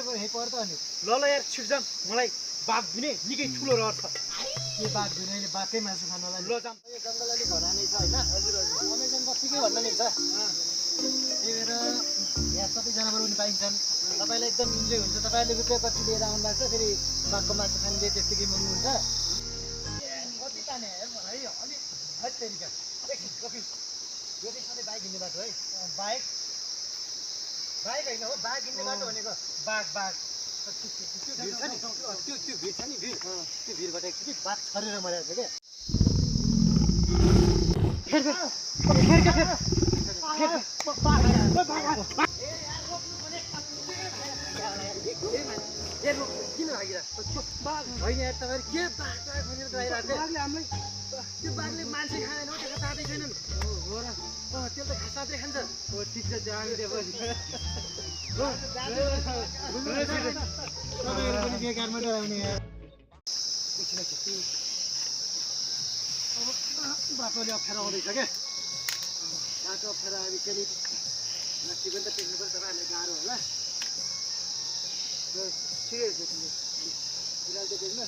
अब हे पर्छ अनि ल यार छिट जाम मलाई बाघ दिने निकै ठुलो रहर छ के बाघ दिने अहिले बाघकै मासु खानलाई ल जाम यो जङ्गल अलिक घरानै छ होइन हजुर हजुर अमेजन बस्तीकै भन्नु नि त त्यही भएर यहाँ सबै जनावर पनि पाइन्छन् तपाईँलाई एकदम इन्जोय हुन्छ तपाईँले रुपियाँ कति लिएर आउनु भएको छ फेरि बाघको मासु खाने त्यत्तिकै महँगो हुन्छ कति ताने है अलिक है तरिका एकछिन कफी यो चाहिँ सधैँ बाइक हिँड्ने बाटो है बाइक बाइक होइन हो बाघ हिँड्ने बाटो भनेको बाघ बाघ त्यो भिड छ नि त्यो भिड छ नि भिड त्यो भिडबाट एकचोटि बाघ छरेर मरेको छ क्या किन लागिरहेको होइन यार तपाईँहरू के बाघ बाघ भनेर गइरहेको त्यो बाघले मान्छे खाँदैन हो त्यसको साथै छैनन् हो र त्यसले त घाँस मात्रै खान्छ हो ठिक छ त्यो हामी तपाईँहरू पनि बेकारमा डराउने बाटोले अप्ठ्यारो आउँदैछ क्या बाटो अप्ठ्यारो आएपछि फेरि माथि पनि त टेक्नु पर्छ तपाईँहरूलाई गाह्रो होला ठिकै छ तिमीले फिलहाल चाहिँ देख्नु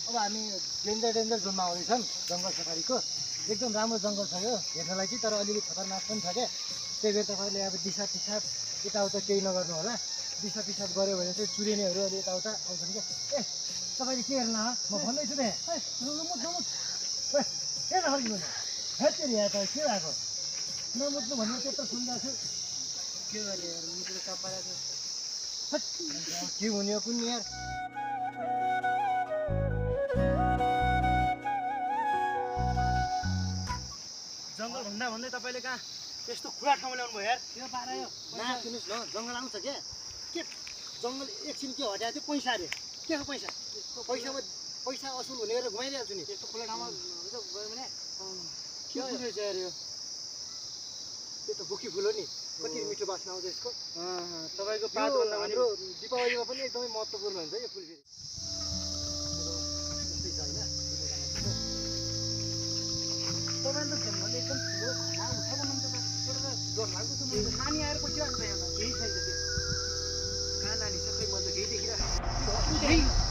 अब हामी डेन्जर जोनमा आउँदैछौँ जङ्गल सफारीको एकदम राम्रो जङ्गल छ यो हेर्नलाई चाहिँ तर अलिअलि खतरनाक पनि छ क्या त्यही भएर तपाईँले अब दिसा पिसाब यताउता केही नगर्नु होला दिसा पिसाब गऱ्यो भने चाहिँ चुरिनेहरू अलि यताउता आउँछन् क्या ए तपाईँले के हेर्नु म भन्दैछु त के नफर्किनु हेरी यहाँ त के भएको नमुट्नु भन्नु त्यत्रो सुन्दैछु के गर्ने यार मुटुले चपाएको के हुने हो कुन यार जङ्गल भन्दा भन्दै तपाईँले कहाँ त्यस्तो खुला ठाउँ ल्याउनु भयो यार त्यो पारा यो सुन्नुहोस् न जङ्गल आउँछ क्या के जङ्गल एकछिन के हटाएको थियो पैसा अरे के हो पैसा पैसा असुल हुने गरेर घुमाइदिइहाल्छु नि त्यस्तो खुला ठाउँमा गयो भने के रहेछ यार यो त्यो त बुकी फुल हो नि कति मिठो बास्ना आउँछ यसको तपाईँको पातभन्दा हाम्रो दीपावलीमा पनि एकदमै महत्त्वपूर्ण हुन्छ यो फुल फेरि तपाईँले त झन् एकदम ठुलो खाना उठा बनाउनु त डर लाग्छ नानी आएर बसिरहेको छ यहाँ केही छैन त्यो कहाँ नानी सबै म त केही देखिरहेको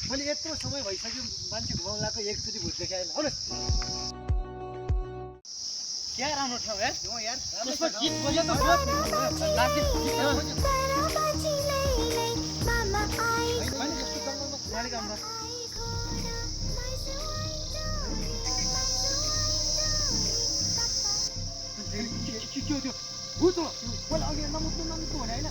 मैले यत्रो समय भइसक्यो मान्छे घुमाउनु लगाएको एकचोटि भुट देखाएन हो न क्या राम्रो ठाउँ यार हो यार त्यसमा गीत बज्यो त त्यो भूत हो मैले अघि नमुट्नु भने होइन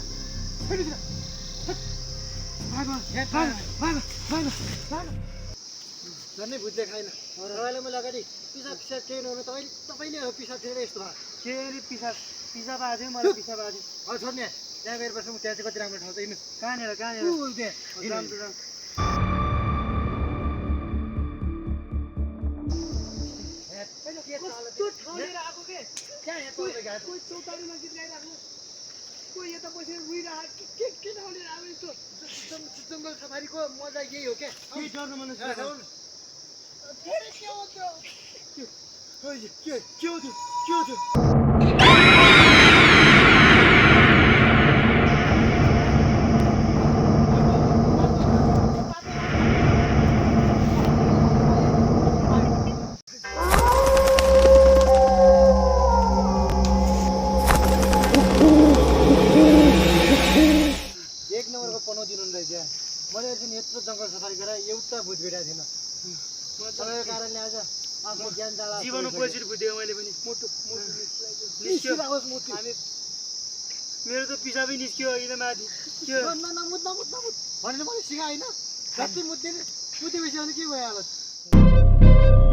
झन्डै भुत देखाएन तपाईँलाई मैले अगाडि पिसाब केही नहुनु तपाईँले हो पिसाब थिएन यस्तो भयो के अरे पिसाब पिसाब आएको थियो मलाई पिसाब आएको थियो छोड्ने त्यहाँ गएर बस्नु त्यहाँ चाहिँ कति राम्रो ठाउँ छ हिँड्नु कहाँनिर चौतारीमा गीत गाइरहेको कोही यता बसेर रुइरहेको के ठाउँले आएको यस्तो जङ्गल सफारीको मजा यही हो क्या केही डर्नु मन फेरि के हो त्यो के हो त्यो मैले चाहिँ यत्रो जङ्गल सफारी गरेर एउटा भूत भेटाएको थिएन तपाईँको कारणले आज आफ्नो ज्यान जाडा जीवनमा पहिलोचोटि बुझ्दियो मैले पनि निस्क्यो मेरो त पिसाबै निस्क्यो अहिले माथि नमुत भनेर मैले सिकाएँ होइन जति मुद्देपछि अनि के भइहाल्यो